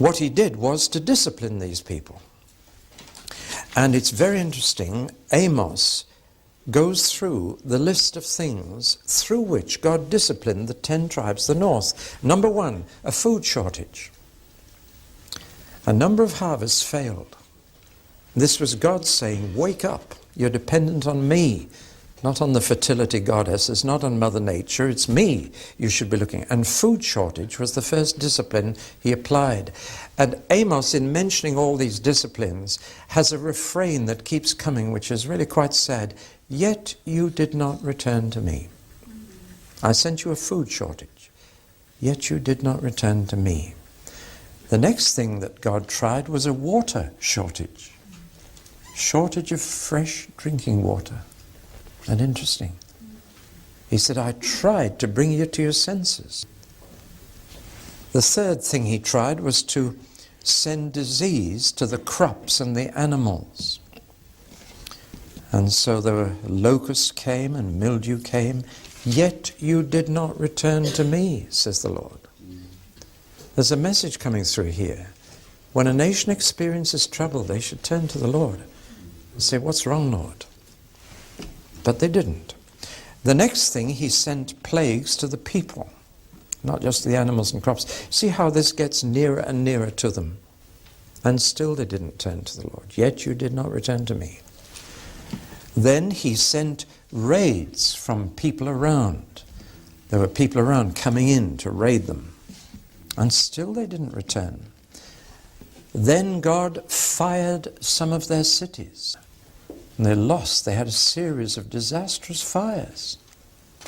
what he did was to discipline these people. And it's very interesting, Amos goes through the list of things through which God disciplined the 10 tribes of the north. Number one, a food shortage. A number of harvests failed. This was God saying, wake up, you're dependent on me, not on the fertility goddesses, not on Mother Nature, it's me you should be looking at. And food shortage was the first discipline he applied. And Amos, in mentioning all these disciplines, has a refrain that keeps coming, which is really quite sad. Yet you did not return to me. I sent you a food shortage, yet you did not return to me. The next thing that God tried was a water shortage. Shortage of fresh drinking water. And interesting. He said, I tried to bring you to your senses. The third thing he tried was to send disease to the crops and the animals. And so the locusts came and mildew came, yet you did not return to me, says the Lord. There's a message coming through here. When a nation experiences trouble, they should turn to the Lord and say, what's wrong, Lord? But they didn't. The next thing, he sent plagues to the people, not just the animals and crops. See how this gets nearer and nearer to them. And still they didn't turn to the Lord. Yet you did not return to me. Then he sent raids from people around. There were people around coming in to raid them. And still they didn't return. Then God fired some of their cities. And they lost. They had a series of disastrous fires.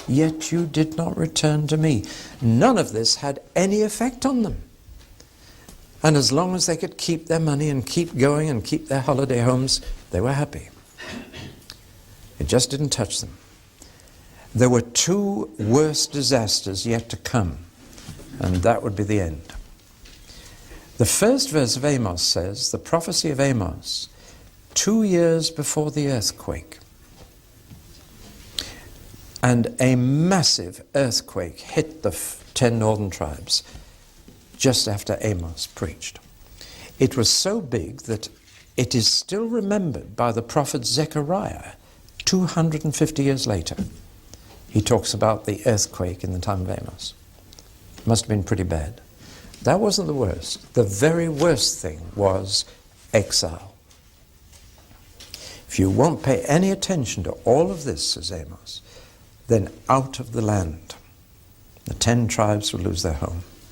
Yet you did not return to me. None of this had any effect on them. And as long as they could keep their money and keep going and keep their holiday homes, they were happy. It just didn't touch them. There were 2 worse disasters yet to come, and that would be the end. The first verse of Amos says, the prophecy of Amos, 2 years before the earthquake. And a massive earthquake hit the 10 northern tribes just after Amos preached. It was so big that it is still remembered by the prophet Zechariah 250 years later. He talks about the earthquake in the time of Amos. It must have been pretty bad. That wasn't the worst. The very worst thing was exile. If you won't pay any attention to all of this, says Amos, then out of the land. The 10 tribes will lose their home.